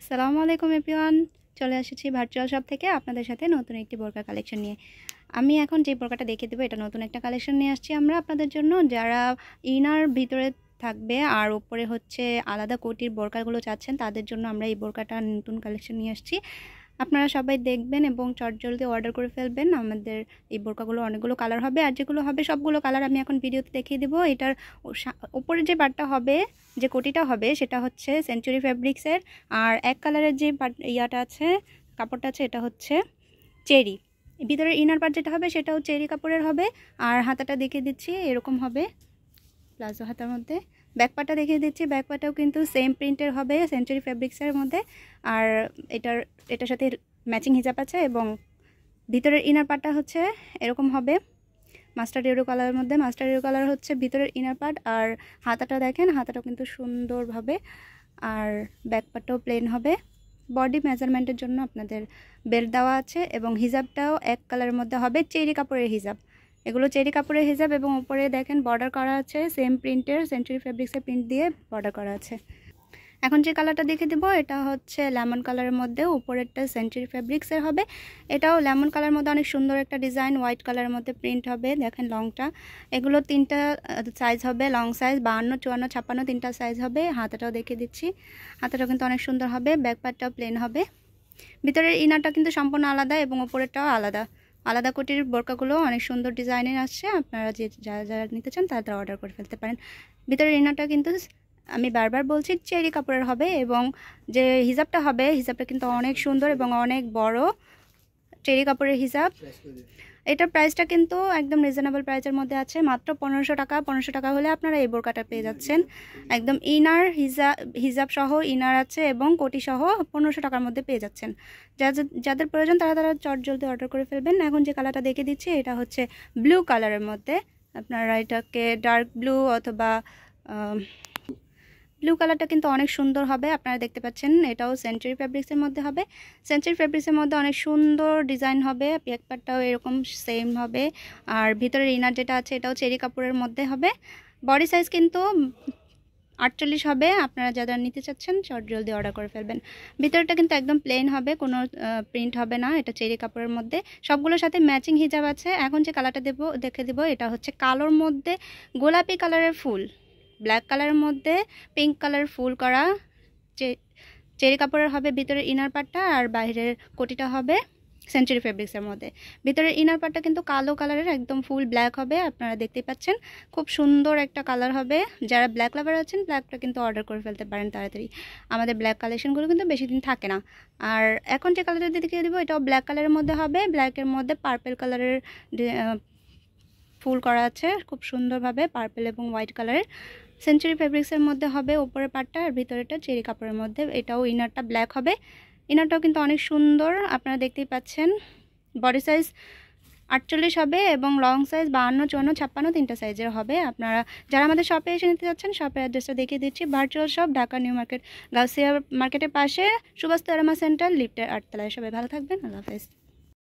আসসালামু আলাইকুম এভরিওয়ান, চলে এসেছি ভার্চুয়াল শপ থেকে আপনাদের সাথে নতুন একটি বোরকা কালেকশন নিয়ে। আমি এখন যে বোরকাটা দেখিয়ে দেবো এটা নতুন একটা কালেকশন নিয়ে আসছি আমরা আপনাদের জন্য। যারা ইনার ভিতরে থাকবে আর উপরে হচ্ছে আলাদা কোটির বোরকাগুলো চাচ্ছেন তাদের জন্য আমরা এই বোরকাটা নতুন কালেকশন নিয়ে আসছি। আপনারা সবাই দেখবেন এবং চটজলদি অর্ডার করে ফেলবেন। আমাদের এই বোরকাগুলো অনেকগুলো কালার হবে, আর যেগুলো হবে সবগুলো কালার আমি এখন ভিডিওতে দেখিয়ে দেবো। এটার উপরে যে পার্টটা হবে, যে কোটিটা হবে, সেটা হচ্ছে সেঞ্চুরি ফ্যাব্রিক্সের। আর এক কালারের যে ইয়াটা আছে, কাপড়টা আছে, এটা হচ্ছে চেরি। ভিতরের ইনার পার্ট যেটা হবে সেটাও চেরি কাপড়ের হবে। আর হাতাটা দেখিয়ে দিচ্ছি, এরকম হবে প্লাজো হাতার মধ্যে। ব্যাকপাটা দেখিয়ে দিচ্ছি, ব্যাকপাটাও কিন্তু সেম প্রিন্টের হবে সেঞ্চুরি ফ্যাব্রিক্সের মধ্যে। আর এটার সাথে ম্যাচিং হিজাব আছে। এবং ভিতরের ইনার পার্টটা হচ্ছে এরকম হবে মাস্টার্ড ইয়েলো কালারের মধ্যে। মাস্টার্ড ইয়েলো কালার হচ্ছে ভিতরের ইনার পার্ট। আর হাতাটা দেখেন, হাতাটাও কিন্তু সুন্দরভাবে। আর ব্যাকপাটাও প্লেন হবে। বডি মেজারমেন্টের জন্য আপনাদের বেল্ট দেওয়া আছে। এবং হিজাবটাও এক কালারের মধ্যে হবে, চেরি কাপড়ের হিজাব। এগুলো চেরি কাপড়ের হিজাব। এবং উপরে দেখেন বর্ডার করা আছে সেম প্রিন্টের, সেঞ্চুরি ফ্যাব্রিক্সের প্রিন্ট দিয়ে বর্ডার করা আছে। এখন যে কালারটা দেখে দেবো এটা হচ্ছে লেমন কালারের মধ্যে, উপরেরটা সেঞ্চুরি ফ্যাব্রিক্সের হবে। এটাও লেমন কালারের মধ্যে অনেক সুন্দর একটা ডিজাইন, হোয়াইট কালারের মধ্যে প্রিন্ট হবে। দেখেন লংটা, এগুলো তিনটা সাইজ হবে, লং সাইজ 52, 54, 56 তিনটা সাইজ হবে। হাতাটাও দেখে দিচ্ছি, হাতাটাও কিন্তু অনেক সুন্দর হবে। ব্যাক পার্টটাও প্লেন হবে। ভিতরের ইনারটা কিন্তু সম্পূর্ণ আলাদা এবং উপরেরটাও আলাদা। আলাদা কোটির বোরকাগুলো অনেক সুন্দর ডিজাইনের আসছে। আপনারা যারা নিতে চান তারা অর্ডার করে ফেলতে পারেন। ভিতরের ইনারটা কিন্তু আমি বারবার বলছি চেরি কাপড়ের হবে। এবং যে হিজাবটা হবে, হিজাবটা কিন্তু অনেক সুন্দর এবং অনেক বড় চেরি কাপড়ের হিজাব। এটার প্রাইসটা কিন্তু একদম রিজনেবল প্রাইসের মধ্যে আছে, মাত্র 1500 টাকা। 1500 টাকা হলে আপনারা এই বোরকাটা পেয়ে যাচ্ছেন একদম ইনার হিজাব সহ। ইনার আছে এবং কোটি সহ 1500 টাকার মধ্যে পেয়ে যাচ্ছেন। যাদের প্রয়োজন তারা চটজলদি অর্ডার করে ফেলবেন। এখন যে কালারটা দেখে দিচ্ছি এটা হচ্ছে ব্লু কালারের মধ্যে। আপনারা এটাকে ডার্ক ব্লু অথবা ব্লু কালারটা কিন্তু অনেক সুন্দর হবে। আপনারা দেখতে পাচ্ছেন এটাও সেঞ্চুরি ফ্যাব্রিক্সের মধ্যে হবে। সেঞ্চুরি ফ্যাব্রিক্সের মধ্যে অনেক সুন্দর ডিজাইন হবে। ব্যাকপার্টটাও এরকম সেম হবে। আর ভিতরের ইনার যেটা আছে এটাও চেরি কাপড়ের মধ্যে হবে। বডি সাইজ কিন্তু 48 হবে। আপনারা যারা নিতে চাচ্ছেন জলদি অর্ডার করে ফেলবেন। ভিতরটা কিন্তু একদম প্লেন হবে, কোনো প্রিন্ট হবে না। এটা চেরি কাপড়ের মধ্যে, সবগুলোর সাথে ম্যাচিং হিজাব আছে। এখন যে কালারটা দেখে দেবো এটা হচ্ছে কালোর মধ্যে গোলাপি কালারের ফুল, ব্ল্যাক কালারের মধ্যে পিঙ্ক কালার ফুল করা চেরি কাপড়ের হবে ভিতরের ইনার পার্টটা। আর বাইরের কোটিটা হবে সেঞ্চুরি ফেব্রিক্সের মধ্যে। ভিতরের ইনার পার্টটা কিন্তু কালো কালারের, একদম ফুল ব্ল্যাক হবে। আপনারা দেখতেই পাচ্ছেন খুব সুন্দর একটা কালার হবে। যারা ব্ল্যাক লাভার আছেন ব্ল্যাকটা কিন্তু অর্ডার করে ফেলতে পারেন তাড়াতাড়ি। আমাদের ব্ল্যাক কালেকশনগুলো কিন্তু বেশি দিন থাকে না। আর এখন যে কালারটা দেখিয়ে দেবো এটাও ব্ল্যাক কালারের মধ্যে হবে। ব্ল্যাকের মধ্যে পার্পেল কালারের ফুল করা আছে খুব সুন্দরভাবে, পার্পেল এবং হোয়াইট কালারের। সেঞ্চুরি ফেব্রিক্সের মধ্যে হবে উপরের পার্টটা, আর ভিতরেটা চেরি কাপড়ের মধ্যে। এটাও ইনারটা ব্ল্যাক হবে। ইনারটাও কিন্তু অনেক সুন্দর, আপনারা দেখতেই পাচ্ছেন। বডি সাইজ 48 হবে এবং লং সাইজ 52, 54, 56 তিনটা সাইজের হবে। আপনারা যারা আমাদের শপে এসে নিতে যাচ্ছেন শপের অ্যাড্রেসটা দেখিয়ে দিচ্ছি। Virtual shop, Dhaka new market, Gausia মার্কেটের পাশে, সুভাষ তেরামা সেন্টার, লিফটের 8 তলায়। সবাই ভালো থাকবেন, আল্লাহ হাফেজ।